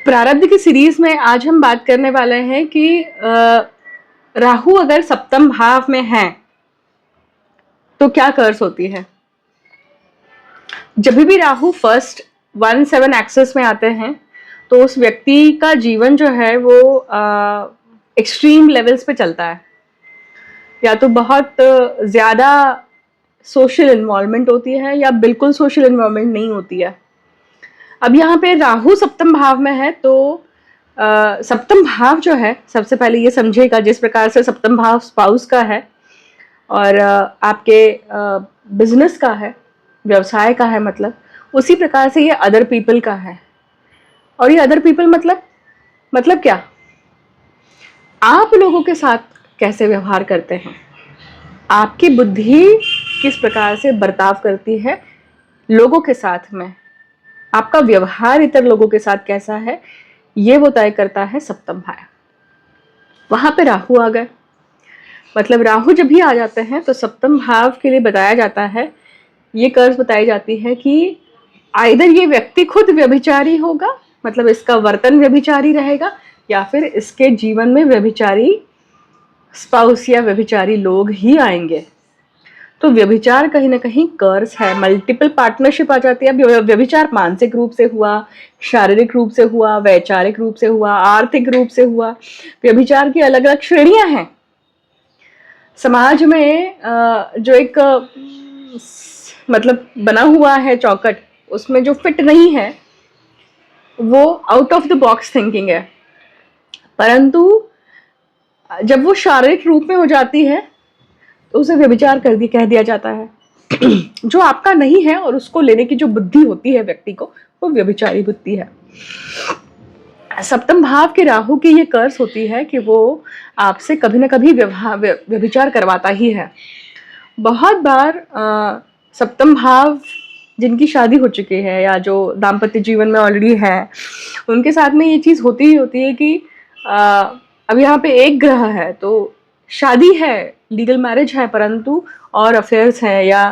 प्रारब्ध की सीरीज में आज हम बात करने वाले हैं कि राहु अगर सप्तम भाव में है तो क्या कर्स होती है। जब भी राहु फर्स्ट 1-7 एक्सेस में आते हैं तो उस व्यक्ति का जीवन जो है वो एक्सट्रीम लेवल्स पे चलता है, या तो बहुत ज्यादा सोशल इन्वॉल्वमेंट होती है या बिल्कुल सोशल इन्वॉल्वमेंट नहीं होती है। अब यहाँ पे राहु सप्तम भाव में है तो सप्तम भाव जो है, सबसे पहले ये समझेगा जिस प्रकार से सप्तम भाव स्पाउस का है और आपके बिजनेस का है, व्यवसाय का है, मतलब उसी प्रकार से ये अदर पीपल का है। और ये अदर पीपल मतलब क्या, आप लोगों के साथ कैसे व्यवहार करते हैं, आपकी बुद्धि किस प्रकार से बर्ताव करती है लोगों के साथ में, आपका व्यवहार इतर लोगों के साथ कैसा है, ये वो तय करता है सप्तम भाव। वहां पे राहु आ गए, मतलब राहु जब भी आ जाते हैं तो सप्तम भाव के लिए बताया जाता है, ये कर्ज बताई जाती है कि आइदर ये व्यक्ति खुद व्यभिचारी होगा, मतलब इसका वर्तन व्यभिचारी रहेगा, या फिर इसके जीवन में व्यभिचारी स्पाउस या व्यभिचारी लोग ही आएंगे। तो व्यभिचार कहीं ना कहीं कर्स है। मल्टीपल पार्टनरशिप आ जाती है। व्यभिचार मानसिक रूप से हुआ, शारीरिक रूप से हुआ, वैचारिक रूप से हुआ, आर्थिक रूप से हुआ। व्यभिचार की अलग अलग श्रेणियां हैं समाज में। जो एक मतलब बना हुआ है चौकट, उसमें जो फिट नहीं है वो out of the box thinking है, परंतु जब वो शारीरिक रूप में हो जाती है तो उसे व्यभिचार कह दिया जाता है। जो आपका नहीं है और उसको लेने की जो बुद्धि होती है व्यक्ति को, वो व्यभिचारी बुद्धि है। सप्तम भाव के राहु की ये कर्स होती है कि वो आपसे कभी ना कभी व्यभिचार करवाता ही है। बहुत बार सप्तम भाव जिनकी शादी हो चुकी है या जो दाम्पत्य जीवन में ऑलरेडी है, उनके साथ में ये चीज होती ही होती है कि अब यहाँ पे एक ग्रह है तो शादी है, लीगल मैरिज है, परंतु और अफेयर्स हैं या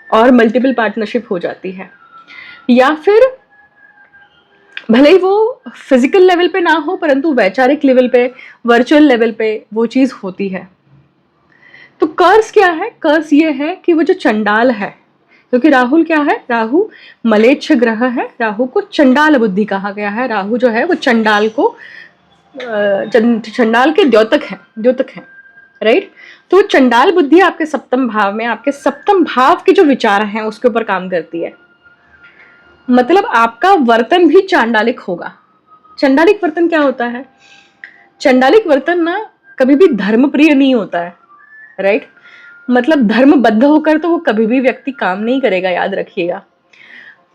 और मल्टीपल पार्टनरशिप हो जाती है, या फिर भले ही वो फिजिकल लेवल पे ना हो परंतु वैचारिक लेवल पे, वर्चुअल लेवल पे वो चीज होती है। तो कर्स क्या है? कर्स ये है कि वो जो चंडाल है, क्योंकि राहुल क्या है, राहु मलेच्छ ग्रह है, राहु को चंडाल बुद्धि कहा गया है। राहु जो है वो चंडाल के द्योतक है, राइट। तो चंडाल बुद्धि आपके सप्तम भाव में, आपके सप्तम भाव के जो विचार हैं उसके ऊपर काम करती है। मतलब आपका वर्तन भी चांडालिक होगा। चंडालिक वर्तन क्या होता है? चंडालिक वर्तन ना कभी भी धर्म प्रिय नहीं होता है, राइट। मतलब धर्मबद्ध होकर तो वो कभी भी व्यक्ति काम नहीं करेगा, याद रखिएगा।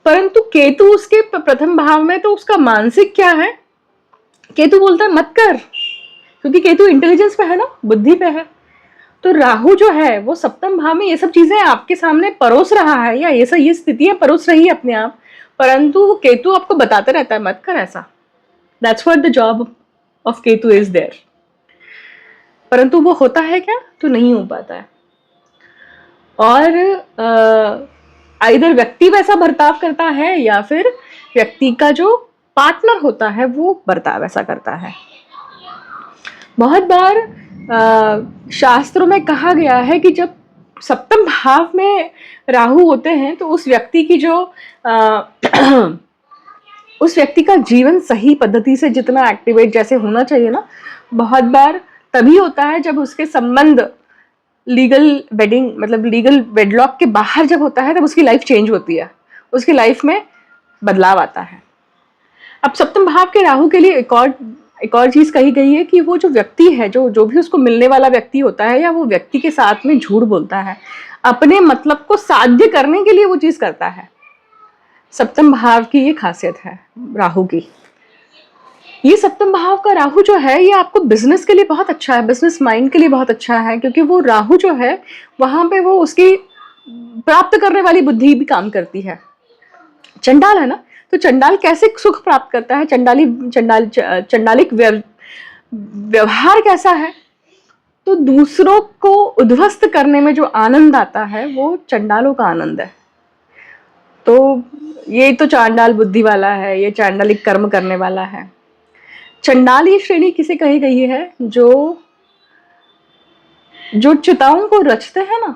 परंतु केतु उसके प्रथम भाव में, तो उसका मानसिक क्या है, केतु बोलता है मत कर, क्योंकि केतु इंटेलिजेंस पे है ना, बुद्धि पे है। तो राहु जो है वो सप्तम भाव में ये सब चीजें आपके सामने परोस रहा है, या ये स्थितियां परोस रही है अपने आप, परंतु केतु आपको बताते रहता है मत कर ऐसा। That's what the job of Ketu is there. परंतु वो होता है क्या? तो नहीं हो पाता है। और आइदर व्यक्ति वैसा बर्ताव करता है या फिर व्यक्ति का जो पार्टनर होता है वो बर्ताव ऐसा करता है। बहुत बार शास्त्रों में कहा गया है कि जब सप्तम भाव में राहु होते हैं तो उस व्यक्ति की जो उस व्यक्ति का जीवन सही पद्धति से जितना एक्टिवेट जैसे होना चाहिए ना, बहुत बार तभी होता है जब उसके संबंध लीगल वेडिंग, मतलब लीगल वेडलॉक के बाहर जब होता है, तब उसकी लाइफ चेंज होती है, उसकी लाइफ में बदलाव आता है। अब सप्तम भाव के राहु के लिए एक और चीज कही गई है कि वो जो व्यक्ति है, जो भी उसको मिलने वाला व्यक्ति होता है, या वो व्यक्ति के साथ में झूठ बोलता है, अपने मतलब को साध्य करने के लिए वो चीज करता है। सप्तम भाव की ये खासियत है राहु की। ये सप्तम भाव का राहु जो है ये आपको बिजनेस के लिए बहुत अच्छा है, बिजनेस माइंड के लिए बहुत अच्छा है, क्योंकि वो राहु जो है वहां पे वो उसकी प्राप्त करने वाली बुद्धि भी काम करती है। चंडाल है ना, तो चंडाल कैसे सुख प्राप्त करता है? चंडालिक व्यवहार कैसा है? तो दूसरों को उद्ध्वस्त करने में जो आनंद आता है वो चंडालों का आनंद है। तो ये तो चांडाल बुद्धि वाला है, ये चांडालिक कर्म करने वाला है। चंडाली श्रेणी किसे कही गई है? जो चिताओं को रचते हैं ना,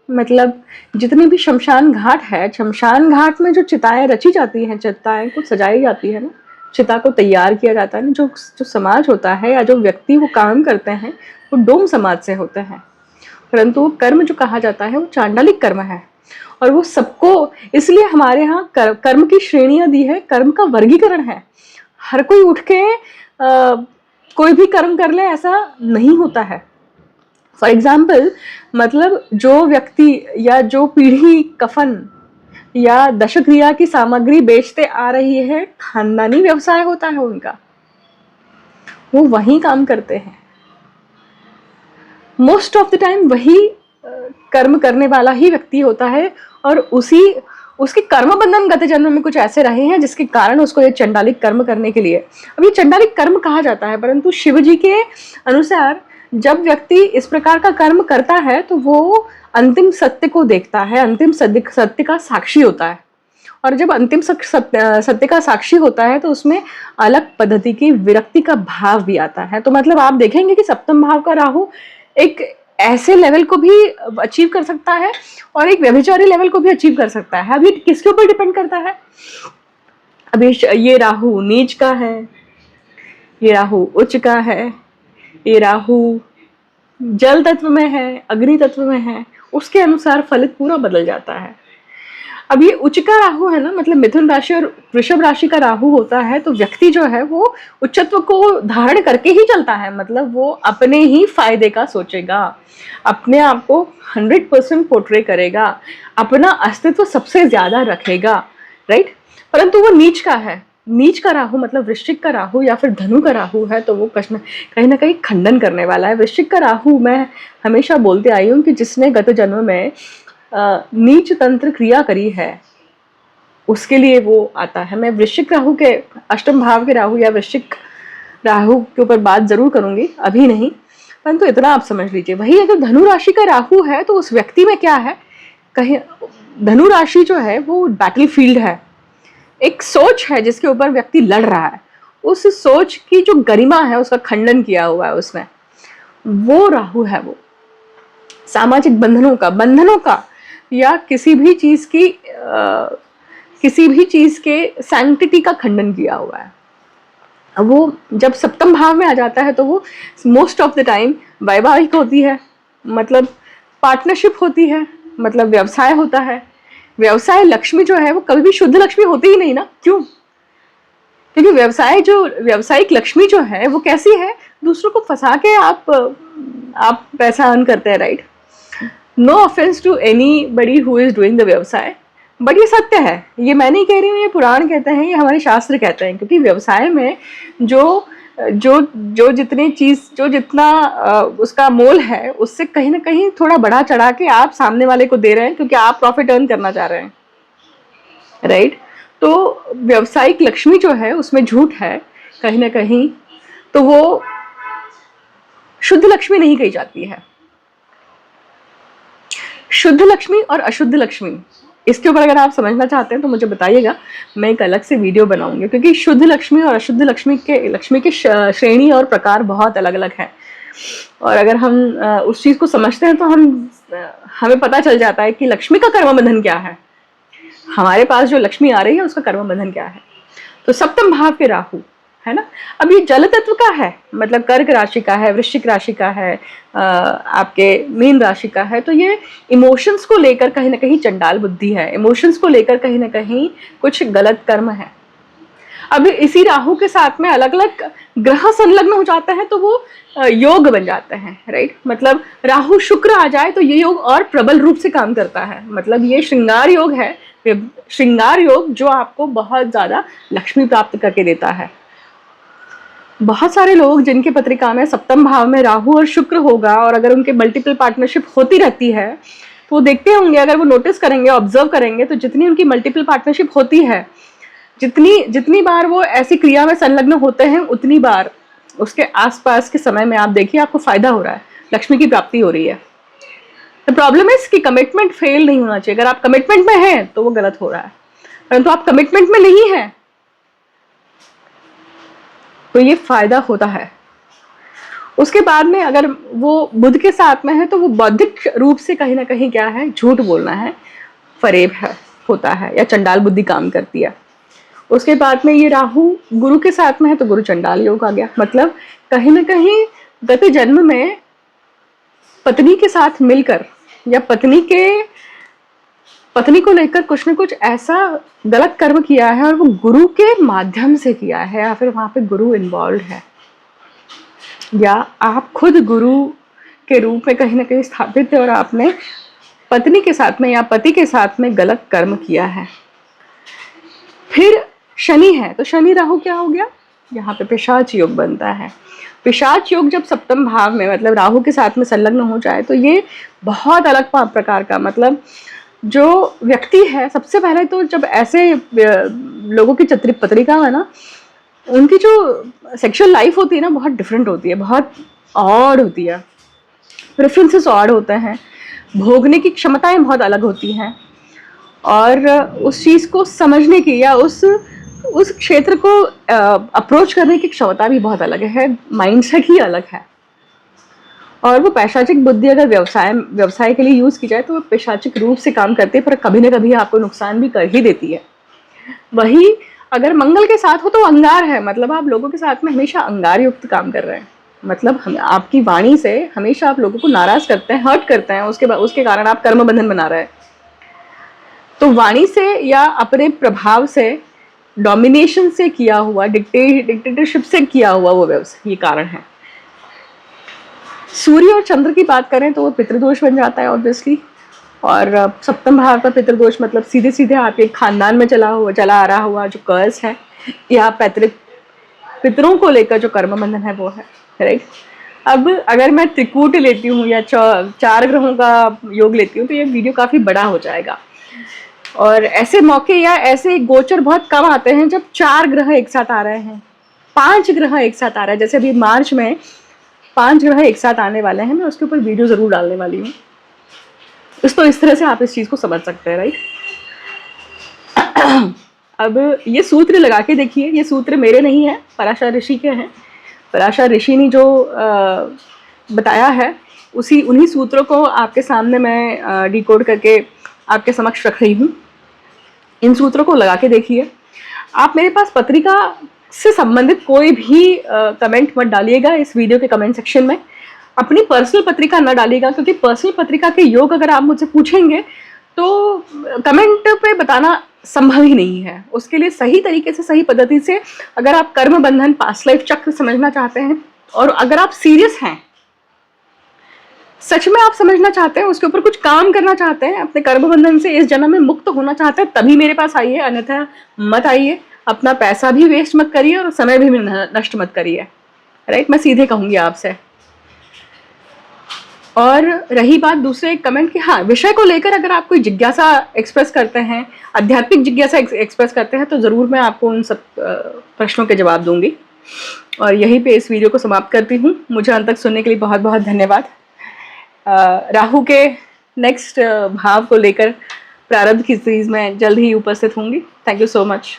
मतलब जितनी भी शमशान घाट है, शमशान घाट में जो चिताएं रची जाती हैं, चिताएं को सजाई जाती है ना, चिता को तैयार किया जाता है ना, जो जो समाज होता है या जो व्यक्ति वो काम करते हैं वो डोम समाज से होते हैं, परंतु वो कर्म जो कहा जाता है वो चांडालिक कर्म है। और वो सबको, इसलिए हमारे यहाँ कर्म की श्रेणियां दी है, कर्म का वर्गीकरण है। हर कोई उठ के कोई भी कर्म कर ले ऐसा नहीं होता है। फॉर एग्जाम्पल, मतलब जो व्यक्ति या जो पीढ़ी कफन या दशक्रिया की सामग्री बेचते आ रही है, खानदानी व्यवसाय होता है उनका, वो वही काम करते हैं। मोस्ट ऑफ द टाइम वही कर्म करने वाला ही व्यक्ति होता है, और उसके कर्म बंधन गत जन्म में कुछ ऐसे रहे हैं जिसके कारण उसको ये चंडालिक कर्म करने के लिए, अब ये चंडालिक कर्म कहा जाता है। परंतु शिव जी के अनुसार जब व्यक्ति इस प्रकार का कर्म करता है तो वो अंतिम सत्य को देखता है, अंतिम सत्य का साक्षी होता है। और जब अंतिम सत्य का साक्षी होता है तो उसमें अलग पद्धति की विरक्ति का भाव भी आता है। तो मतलब आप देखेंगे कि सप्तम भाव का राहु एक ऐसे लेवल को भी अचीव कर सकता है और एक व्यभिचारी लेवल को भी अचीव कर सकता है। अभी किसके ऊपर डिपेंड करता है? अभी ये राहु नीच का है, ये राहु उच्च का है, ये राहु जल तत्व में है, अग्नि तत्व में है, उसके अनुसार फलित पूरा बदल जाता है। अब ये उच्च का राहु है ना, मतलब मिथुन राशि और वृषभ राशि का राहु होता है, तो व्यक्ति जो है वो उच्चत्व को धारण करके ही चलता है। मतलब वो अपने ही फायदे का सोचेगा, अपने आप को 100% पोर्ट्रे करेगा, अपना अस्तित्व सबसे ज्यादा रखेगा, राइट। परंतु वो नीच का है, नीच का राहु मतलब वृश्चिक का राहु या फिर धनु का राहु है, तो वो कहीं ना कहीं खंडन करने वाला है। वृश्चिक का राहु, मैं हमेशा बोलते आई हूँ कि जिसने गत जन्म में नीच तंत्र क्रिया करी है उसके लिए वो आता है। मैं वृश्चिक राहु के, अष्टम भाव के राहु या वृश्चिक राहु के ऊपर बात जरूर करूंगी, अभी नहीं, परंतु इतना आप समझ लीजिए। वही अगर धनु राशि का राहु है तो उस व्यक्ति में क्या है, कहीं धनु राशि जो है वो बैटल फील्ड है, एक सोच है जिसके ऊपर व्यक्ति लड़ रहा है, उस सोच की जो गरिमा है उसका खंडन किया हुआ है उसने, वो राहु है। वो सामाजिक बंधनों का या किसी भी चीज के सैंक्टिटी का खंडन किया हुआ है। अब वो जब सप्तम भाव में आ जाता है तो वो मोस्ट ऑफ द टाइम वैवाहिक होती है, मतलब पार्टनरशिप होती है, मतलब व्यवसाय होता है। व्यवसाय लक्ष्मी जो है वो कभी भी शुद्ध लक्ष्मी होती ही नहीं ना, क्यों? क्योंकि व्यवसायिक लक्ष्मी जो है वो कैसी है, दूसरों को फंसा के आप पैसा अर्न करते हैं, right. No offense to anybody who is doing the व्यवसाय, बट ये सत्य है, ये मैं नहीं कह रही हूँ, ये पुराण कहते हैं, ये हमारे शास्त्र कहते हैं। क्योंकि व्यवसाय में जो जितना उसका मोल है उससे कहीं ना कहीं थोड़ा बढ़ा चढ़ा के आप सामने वाले को दे रहे हैं, क्योंकि आप प्रॉफिट अर्न करना चाह रहे हैं, राइट। तो व्यवसायिक लक्ष्मी जो है उसमें झूठ है कहीं ना कहीं, तो वो शुद्ध लक्ष्मी नहीं कही जाती है। शुद्ध लक्ष्मी और अशुद्ध लक्ष्मी, इसके ऊपर अगर आप समझना चाहते हैं तो मुझे बताइएगा, मैं एक अलग से वीडियो बनाऊंगी। क्योंकि शुद्ध लक्ष्मी और अशुद्ध लक्ष्मी के श्रेणी और प्रकार बहुत अलग अलग हैं, और अगर हम उस चीज को समझते हैं तो हमें पता चल जाता है कि लक्ष्मी का कर्म बंधन क्या है, हमारे पास जो लक्ष्मी आ रही है उसका कर्म बंधन क्या है। तो सप्तम भाव के राहु है ना, अब ये जल तत्व का है, मतलब कर्क राशि का है, वृश्चिक राशि का है, आपके मीन राशि का है, तो ये इमोशंस को लेकर कहीं ना कहीं चंडाल बुद्धि है, इमोशंस को लेकर कहीं ना कहीं कुछ गलत कर्म है। अब इसी राहु के साथ में अलग अलग ग्रह संलग्न हो जाते हैं तो वो योग बन जाते हैं, राइट। मतलब राहु शुक्र आ जाए तो ये योग और प्रबल रूप से काम करता है। मतलब ये श्रृंगार योग है, श्रृंगार योग जो आपको बहुत ज्यादा लक्ष्मी प्राप्त करके देता है। बहुत सारे लोग जिनके पत्रिका में सप्तम भाव में राहु और शुक्र होगा, और अगर उनके मल्टीपल पार्टनरशिप होती रहती है तो वो देखते होंगे, अगर वो नोटिस करेंगे, ऑब्जर्व करेंगे, तो जितनी उनकी मल्टीपल पार्टनरशिप होती है, जितनी बार वो ऐसी क्रिया में संलग्न होते हैं, उतनी बार उसके आसपास के समय में आप देखिए आपको फायदा हो रहा है, लक्ष्मी की प्राप्ति हो रही है। द प्रॉब्लम इज कि कमिटमेंट फेल नहीं होना चाहिए। अगर आप कमिटमेंट में हैं तो वो गलत हो रहा है। परंतु आप कमिटमेंट में नहीं है, तो ये फायदा होता है। उसके बाद में अगर वो बुध के साथ में है तो वो बौद्धिक रूप से कहीं ना कहीं क्या है, झूठ बोलना है, फरेब है, होता है, या चंडाल बुद्धि काम करती है। उसके बाद में ये राहु गुरु के साथ में है तो गुरु चंडाल योग आ गया। मतलब कहीं ना कहीं गत जन्म में पत्नी के साथ मिलकर या पत्नी को लेकर कुछ न कुछ ऐसा गलत कर्म किया है और वो गुरु के माध्यम से किया है, या फिर वहां पे गुरु इन्वॉल्व है, या आप खुद गुरु के रूप में कहीं ना कहीं स्थापित थे और आपने पत्नी के साथ में या पति के साथ में गलत कर्म किया है। फिर शनि है तो शनि राहु क्या हो गया, यहाँ पे पिशाच योग बनता है। पिशाच योग जब सप्तम भाव में मतलब राहु के साथ में संलग्न हो जाए तो ये बहुत अलग प्रकार का, मतलब जो व्यक्ति है, सबसे पहले तो जब ऐसे लोगों की पत्रिका है ना, उनकी जो सेक्सुअल लाइफ होती है ना बहुत डिफरेंट होती है, बहुत ऑड होती है, प्रेफरेंसेस ऑड होते हैं, भोगने की क्षमताएं बहुत अलग होती हैं, और उस चीज़ को समझने की या उस क्षेत्र को अप्रोच करने की क्षमता भी बहुत अलग है, माइंडसेट ही अलग है। और वो पैशाचिक बुद्धि अगर व्यवसाय के लिए यूज़ की जाए तो वो पैशाचिक रूप से काम करती है, पर कभी ना कभी आपको नुकसान भी कर ही देती है। वही अगर मंगल के साथ हो तो अंगार है, मतलब आप लोगों के साथ में हमेशा अंगार युक्त काम कर रहे हैं, मतलब हम आपकी वाणी से हमेशा आप लोगों को नाराज करते हैं, हर्ट करते हैं, उसके कारण आप कर्म बंधन बना रहे हैं। तो वाणी से या अपने प्रभाव से, डोमिनेशन से किया हुआ, डिक्टेटरशिप से किया हुआ वो व्यवसाय, ये कारण है। सूर्य और चंद्र की बात करें तो वो पितृदोष बन जाता है ऑब्वियसली, और सप्तम भाव का पितृदोष मतलब सीधे सीधे आपके खानदान में चला आ रहा हुआ जो कर्ज है, या पितरों को लेकर जो कर्म बंधन है वो है, राइट। अब अगर मैं त्रिकूट लेती हूँ या 4 ग्रहों का योग लेती हूँ तो ये वीडियो काफी बड़ा हो जाएगा, और ऐसे मौके या ऐसे गोचर बहुत कम आते हैं जब 4 ग्रह एक साथ आ रहे हैं, 5 ग्रह एक साथ आ रहा है। जैसे अभी मार्च में 5 ग्रह एक साथ आने वाले हैं, मैं उसके ऊपर वीडियो जरूर डालने वाली हूँ। तो इस तरह से आप इस चीज को समझ सकते हैं, राइट। अब ये सूत्र लगा के देखिए, ये सूत्र मेरे नहीं है, पराशर ऋषि के हैं। पराशर ऋषि ने जो बताया है उन्हीं सूत्रों को आपके सामने मैं डिकोड करके आपके समक्ष रख रही हूँ। इन सूत्रों को लगा के देखिए। आप मेरे पास पत्रिका से संबंधित कोई भी कमेंट मत डालिएगा इस वीडियो के कमेंट सेक्शन में, अपनी पर्सनल पत्रिका न डालिएगा, क्योंकि पर्सनल पत्रिका के योग अगर आप मुझसे पूछेंगे तो कमेंट पे बताना संभव ही नहीं है। उसके लिए सही तरीके से, सही पद्धति से अगर आप कर्म बंधन, पास्ट लाइफ चक्र समझना चाहते हैं, और अगर आप सीरियस हैं, सच में आप समझना चाहते हैं, उसके ऊपर कुछ काम करना चाहते हैं, अपने कर्म बंधन से इस जन्म में मुक्त होना चाहते हैं, तभी मेरे पास आइए, अन्यथा मत आइए। अपना पैसा भी वेस्ट मत करिए और समय भी नष्ट मत करिए, राइट। मैं सीधे कहूंगी आपसे। और रही बात दूसरे एक कमेंट की, हाँ, विषय को लेकर अगर आप कोई जिज्ञासा एक्सप्रेस करते हैं, आध्यात्मिक जिज्ञासा एक्सप्रेस करते हैं, तो ज़रूर मैं आपको उन सब प्रश्नों के जवाब दूंगी। और यहीं पे इस वीडियो को समाप्त करती हूँ। मुझे अंत तक सुनने के लिए बहुत बहुत धन्यवाद। राहु के नेक्स्ट भाव को लेकर प्रारब्ध की सीरीज में जल्द ही उपस्थित होंगी। Thank you so much.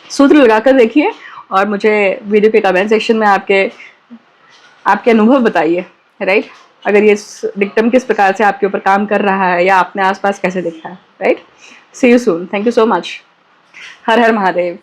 सूत्र लगाकर देखिए और मुझे वीडियो के कमेंट सेक्शन में आपके अनुभव बताइए, राइट। अगर ये डिक्टम किस प्रकार से आपके ऊपर काम कर रहा है या आपने आसपास कैसे देखा है, right. See you soon. Thank you so much. हर हर महादेव।